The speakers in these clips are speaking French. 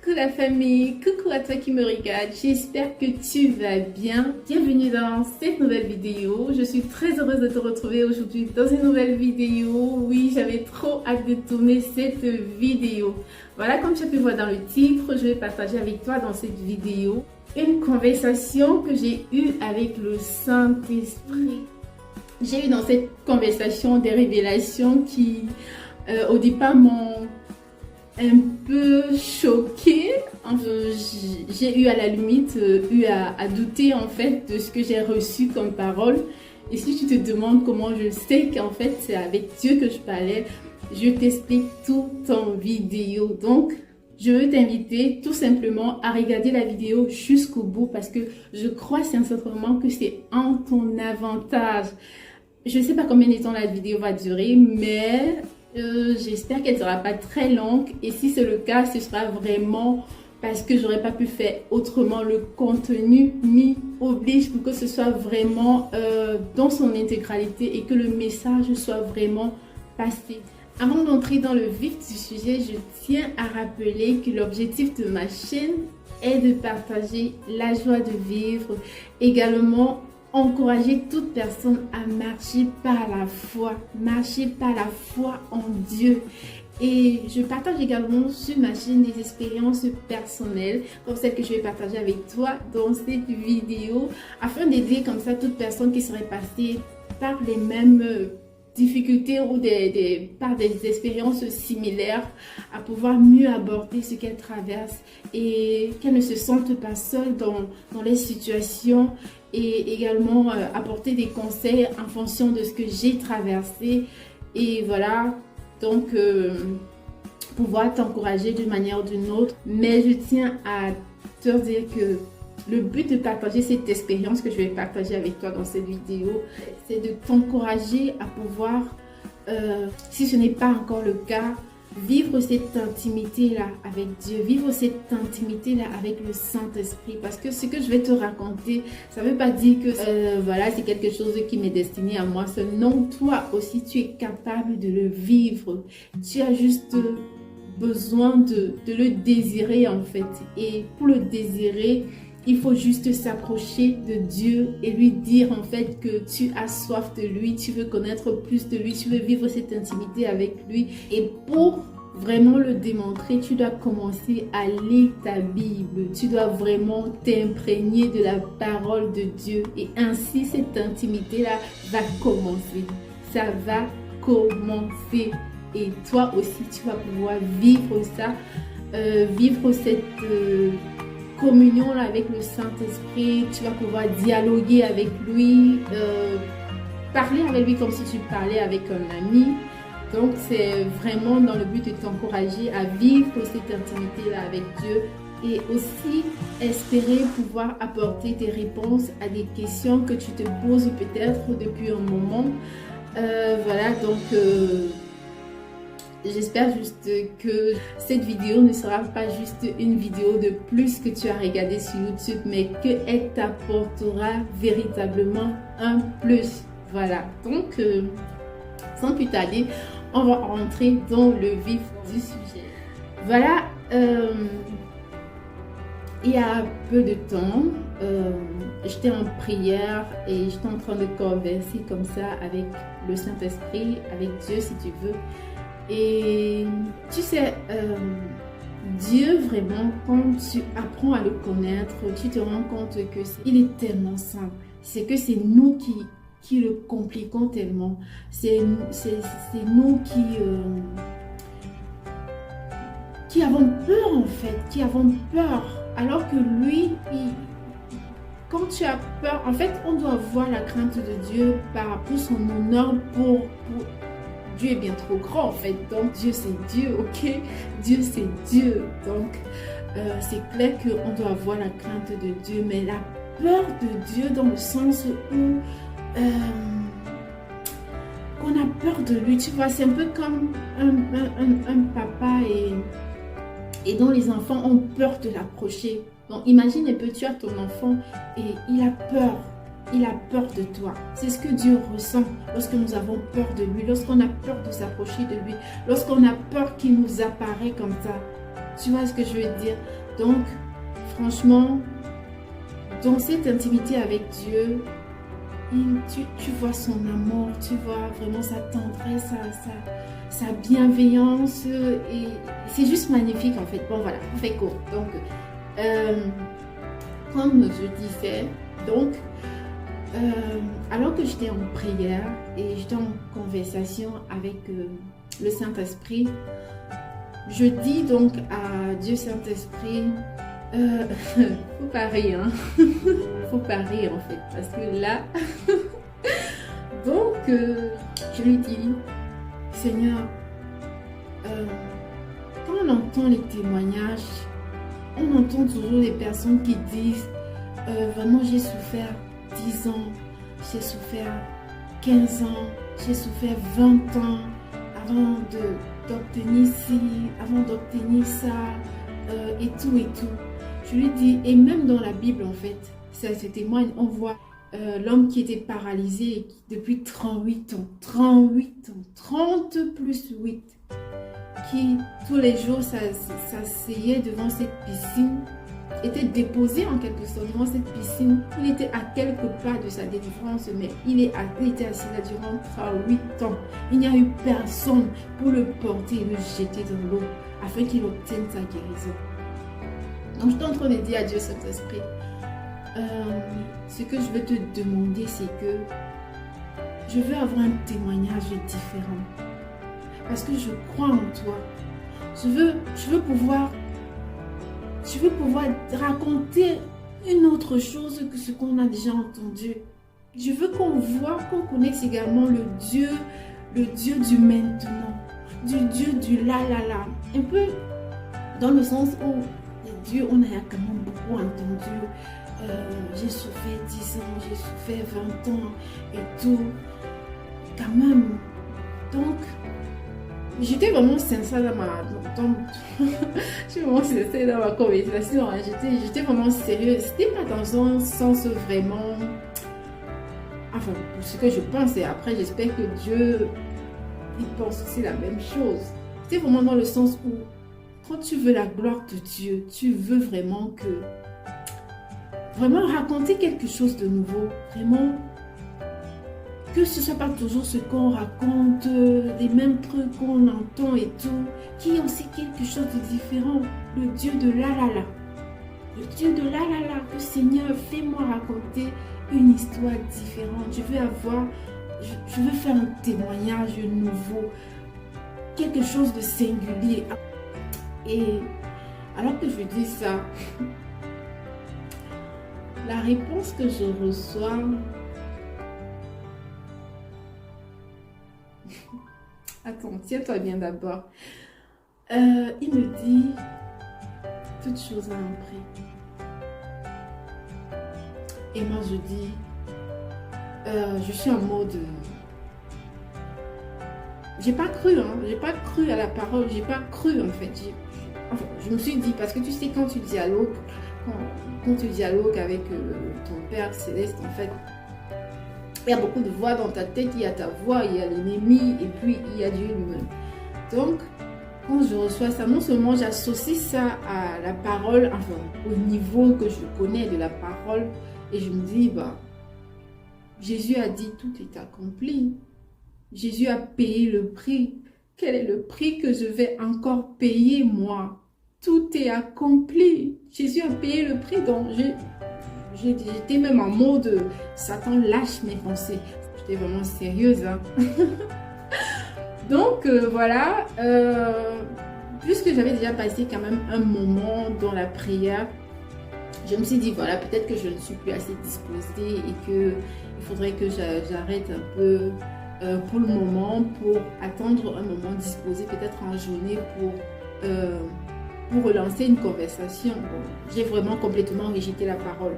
Coucou la famille, coucou à toi qui me regarde, j'espère que tu vas bien. Bienvenue dans cette nouvelle vidéo. Je suis très heureuse de te retrouver aujourd'hui dans une nouvelle vidéo. Oui, j'avais trop hâte de tourner cette vidéo. Voilà, comme tu as pu voir dans le titre, je vais partager avec toi dans cette vidéo une conversation que j'ai eue avec le Saint-Esprit. J'ai eu dans cette conversation des révélations qui, au départ, m'ont un peu choquée. J'ai eu à la limite à douter en fait de ce que j'ai reçu comme parole. Et si tu te demandes comment je sais qu'en fait c'est avec Dieu que je parlais, je t'explique tout en vidéo. Donc je veux t'inviter tout simplement à regarder la vidéo jusqu'au bout parce que je crois sincèrement que c'est en ton avantage. Je ne sais pas combien de temps la vidéo va durer, mais j'espère qu'elle ne sera pas très longue. Et si c'est le cas, ce sera vraiment parce que j'aurais pas pu faire autrement. Le contenu m'y oblige pour que ce soit vraiment dans son intégralité et que le message soit vraiment passé. Avant d'entrer dans le vif du sujet, je tiens à rappeler que l'objectif de ma chaîne est de partager la joie de vivre, également encourager toute personne à marcher par la foi en Dieu. Et je partage également sur ma chaîne des expériences personnelles comme celle que je vais partager avec toi dans cette vidéo afin d'aider comme ça toute personne qui serait passée par les mêmes difficultés ou par des expériences similaires à pouvoir mieux aborder ce qu'elle traverse et qu'elle ne se sente pas seule dans les situations et également apporter des conseils en fonction de ce que j'ai traversé et voilà, donc pouvoir t'encourager d'une manière ou d'une autre. Mais je tiens à te dire que le but de partager cette expérience que je vais partager avec toi dans cette vidéo, c'est de t'encourager à pouvoir, si ce n'est pas encore le cas, vivre cette intimité-là avec Dieu, vivre cette intimité-là avec le Saint-Esprit. Parce que ce que je vais te raconter, ça ne veut pas dire que voilà, c'est quelque chose qui m'est destiné à moi seul. Non, toi aussi, tu es capable de le vivre. Tu as juste besoin de le désirer en fait. Et pour le désirer, il faut juste s'approcher de Dieu et lui dire en fait que tu as soif de lui, tu veux connaître plus de lui, tu veux vivre cette intimité avec lui. Et pour vraiment le démontrer, tu dois commencer à lire ta Bible. Tu dois vraiment t'imprégner de la parole de Dieu. Et ainsi, cette intimité-là va commencer. Ça va commencer. Et toi aussi, tu vas pouvoir vivre ça, vivre cette communion là avec le Saint-Esprit. Tu vas pouvoir dialoguer avec lui, parler avec lui comme si tu parlais avec un ami. Donc c'est vraiment dans le but de t'encourager à vivre cette intimité là avec Dieu et aussi espérer pouvoir apporter des réponses à des questions que tu te poses peut-être depuis un moment. Voilà, donc j'espère juste que cette vidéo ne sera pas juste une vidéo de plus que tu as regardé sur YouTube, mais qu'elle t'apportera véritablement un plus. Voilà, donc sans plus tarder, on va rentrer dans le vif du sujet. Voilà, il y a peu de temps, j'étais en prière et j'étais en train de converser comme ça avec le Saint-Esprit, avec Dieu si tu veux. Et tu sais, Dieu vraiment, quand tu apprends à le connaître, tu te rends compte que il est tellement simple. C'est que c'est nous qui le compliquons tellement. C'est nous qui avons peur en fait, qui avons peur. Alors que lui, quand tu as peur, en fait, on doit voir la crainte de Dieu pour son honneur, pour Dieu est bien trop grand en fait, donc Dieu c'est Dieu, ok? Dieu c'est Dieu, donc c'est clair qu'on doit avoir la crainte de Dieu, mais la peur de Dieu dans le sens où qu'on a peur de lui, tu vois, c'est un peu comme un papa et dont les enfants ont peur de l'approcher. Donc imagine un peu, tu as ton enfant et il a peur. Il a peur de toi. C'est ce que Dieu ressent lorsque nous avons peur de lui, lorsqu'on a peur de s'approcher de lui, lorsqu'on a peur qu'il nous apparaît comme ça. Tu vois ce que je veux dire? Donc, franchement, dans cette intimité avec Dieu, tu vois son amour, tu vois vraiment sa tendresse, sa bienveillance. Et c'est juste magnifique en fait. Bon voilà, on fait court. Donc, comme je disais, donc, alors que j'étais en prière et j'étais en conversation avec le Saint-Esprit, je dis donc à Dieu Saint-Esprit, faut pas rire, hein? Faut pas rire en fait, parce que là, donc je lui dis, Seigneur, quand on entend les témoignages, on entend toujours les personnes qui disent, vraiment j'ai souffert 10 ans, j'ai souffert 15 ans, j'ai souffert 20 ans avant d'obtenir ci, avant d'obtenir ça, et tout et tout. Je lui dis, et même dans la Bible en fait, ça se témoigne, on voit l'homme qui était paralysé depuis 38 ans, 30 plus 8, qui tous les jours s'asseyait devant cette piscine, était déposé en quelque sorte devant cette piscine. Il était à quelques pas de sa délivrance, mais il était assis là durant 38 ans. Il n'y a eu personne pour le porter et le jeter dans l'eau afin qu'il obtienne sa guérison. Donc, je suis en train de dire à Dieu Saint-Esprit, ce que je veux te demander, c'est que je veux avoir un témoignage différent. Parce que je crois en toi. Je veux pouvoir raconter une autre chose que ce qu'on a déjà entendu. Je veux qu'on voit, qu'on connaisse également le Dieu du maintenant, du Dieu du là. Un peu dans le sens où Dieu, on a quand même beaucoup entendu. J'ai souffert 10 ans, j'ai souffert 20 ans et tout. Quand même. Donc, j'étais vraiment sincère dans ma conversation. Hein. J'étais vraiment sérieuse. C'était pas dans un sens vraiment... Enfin, pour ce que je pense. Et après, j'espère que Dieu, il pense aussi la même chose. C'était vraiment dans le sens où, quand tu veux la gloire de Dieu, tu veux vraiment raconter quelque chose de nouveau. Vraiment... que ce ne soit pas toujours ce qu'on raconte, les mêmes trucs qu'on entend et tout, qui ont aussi quelque chose de différent. Le Dieu de là. Le Dieu de là. Que Seigneur, fais-moi raconter une histoire différente. Je veux faire un témoignage nouveau, quelque chose de singulier. Et alors que je dis ça, la réponse que je reçois... Attends, tiens-toi bien d'abord. Il me dit, toute chose a un prix. Et moi je dis, je suis en mode... J'ai pas cru à la parole, j'ai pas cru en fait. Enfin, je me suis dit, parce que tu sais, quand tu dialogues avec ton Père Céleste, en fait, il y a beaucoup de voix dans ta tête, il y a ta voix, il y a l'ennemi et puis il y a Dieu lui-même. Donc, quand je reçois ça, non seulement j'associe ça à la parole, enfin au niveau que je connais de la parole, et je me dis, Jésus a dit tout est accompli. Jésus a payé le prix. Quel est le prix que je vais encore payer moi? Tout est accompli. Jésus a payé le prix, donc j'étais même en mode Satan lâche mes pensées. J'étais vraiment sérieuse. Hein? Donc voilà, puisque j'avais déjà passé quand même un moment dans la prière, je me suis dit voilà, peut-être que je ne suis plus assez disposée et qu'il faudrait que j'arrête un peu pour le moment, pour attendre un moment disposé, peut-être en journée pour relancer une conversation. Bon, j'ai vraiment complètement rejeté la parole.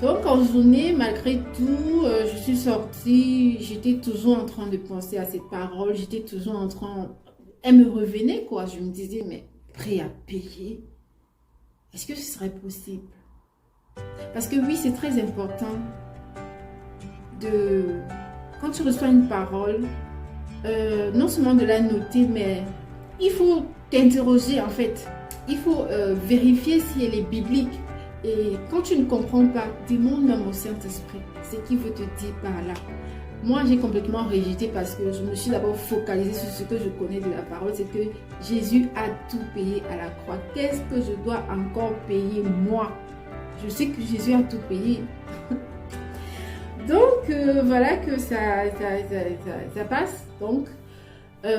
Donc en journée, malgré tout, je suis sortie, j'étais toujours en train de penser à cette parole, j'étais toujours en train... Elle me revenait quoi, je me disais, mais prêt à payer, est-ce que ce serait possible? Parce que oui, c'est très important de... Quand tu reçois une parole, non seulement de la noter, mais il faut t'interroger en fait. il faut vérifier si elle est biblique. Et quand tu ne comprends pas, demande même au Saint-Esprit ce qu'il veut te dire par là. Moi, j'ai complètement rejeté parce que je me suis d'abord focalisée sur ce que je connais de la parole, c'est que Jésus a tout payé à la croix. Qu'est-ce que je dois encore payer moi? Je sais que Jésus a tout payé. Donc, voilà que ça passe. Donc,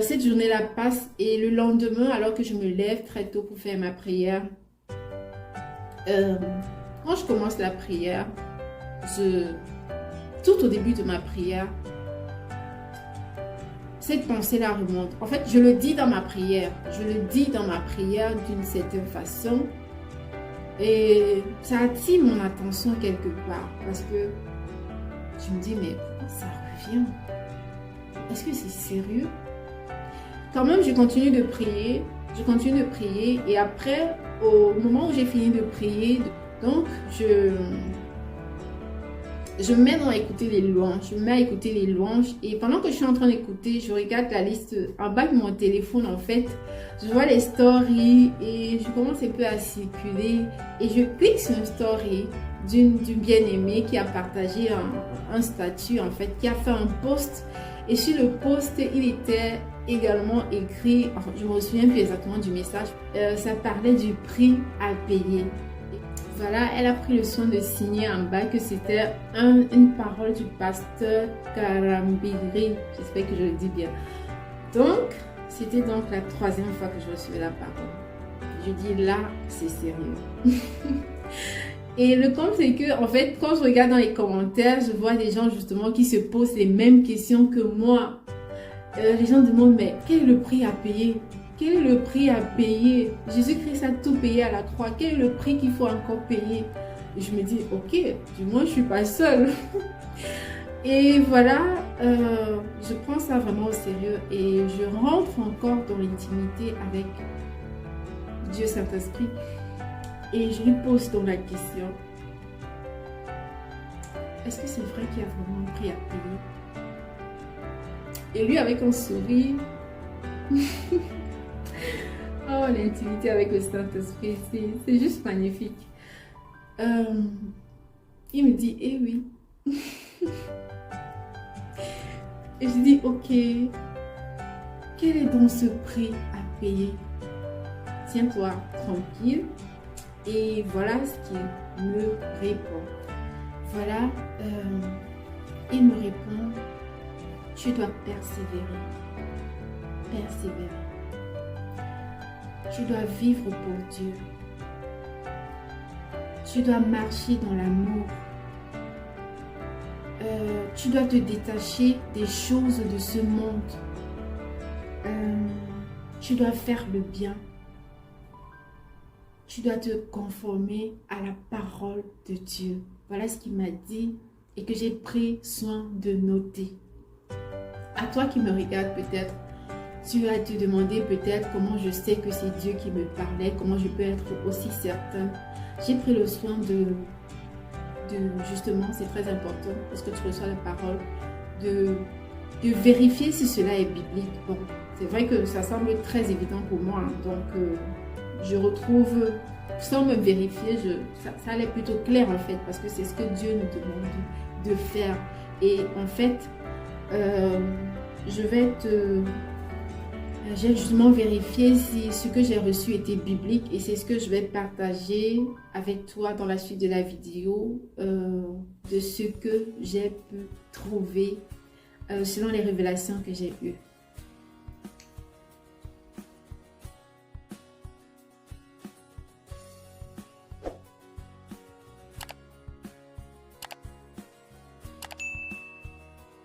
cette journée-là passe et le lendemain, alors que je me lève très tôt pour faire ma prière, quand je commence la prière, tout au début de ma prière, cette pensée-là remonte. En fait, je le dis dans ma prière. Je le dis dans ma prière d'une certaine façon. Et ça attire mon attention quelque part. Parce que je me dis, mais pourquoi ça revient? Est-ce que c'est sérieux? Quand même, je continue de prier. Je continue de prier. Et après, au moment où j'ai fini de prier, donc je me mets à écouter les louanges. Je me mets à écouter les louanges. Et pendant que je suis en train d'écouter, je regarde la liste en bas de mon téléphone, en fait. Je vois les stories et je commence un peu à circuler. Et je clique sur une story d'une bien-aimée qui a partagé un statut, en fait, qui a fait un post. Et sur le post, il était également écrit, enfin, je ne me souviens plus exactement du message, ça parlait du prix à payer. Voilà, elle a pris le soin de signer en bas que c'était une parole du pasteur Karambiri. J'espère que je le dis bien. Donc, c'était donc la 3e fois que je recevais la parole. Je dis là, c'est sérieux. Et le compte, c'est que, en fait, quand je regarde dans les commentaires, je vois des gens justement qui se posent les mêmes questions que moi. Les gens demandent, mais quel est le prix à payer? Quel est le prix à payer? Jésus-Christ a tout payé à la croix. Quel est le prix qu'il faut encore payer? Et je me dis, ok, du moins je ne suis pas seule. Et voilà, je prends ça vraiment au sérieux et je rentre encore dans l'intimité avec Dieu Saint-Esprit. Et je lui pose donc la question, est-ce que c'est vrai qu'il y a vraiment un prix à payer? Et lui, avec un sourire, oh, l'intimité avec le Saint-Esprit, c'est juste magnifique. Il me dit, eh oui. Et je dis, ok, quel est donc ce prix à payer? Tiens-toi tranquille. Et voilà ce qu'il me répond. Voilà, il me répond, tu dois persévérer. Persévérer. Tu dois vivre pour Dieu. Tu dois marcher dans l'amour. Tu dois te détacher des choses de ce monde. Tu dois faire le bien. Tu dois te conformer à la parole de Dieu. Voilà ce qu'il m'a dit et que j'ai pris soin de noter. À toi qui me regardes peut-être, tu vas te demander peut-être comment je sais que c'est Dieu qui me parlait, comment je peux être aussi certain. J'ai pris le soin de justement, c'est très important parce que tu reçois la parole, de vérifier si cela est biblique. Bon, c'est vrai que ça semble très évident pour moi, hein, donc je retrouve, sans me vérifier, ça allait plutôt clair en fait, parce que c'est ce que Dieu nous demande de faire. Et en fait, j'ai justement vérifié si ce que j'ai reçu était biblique et c'est ce que je vais partager avec toi dans la suite de la vidéo, de ce que j'ai pu trouver selon les révélations que j'ai eues.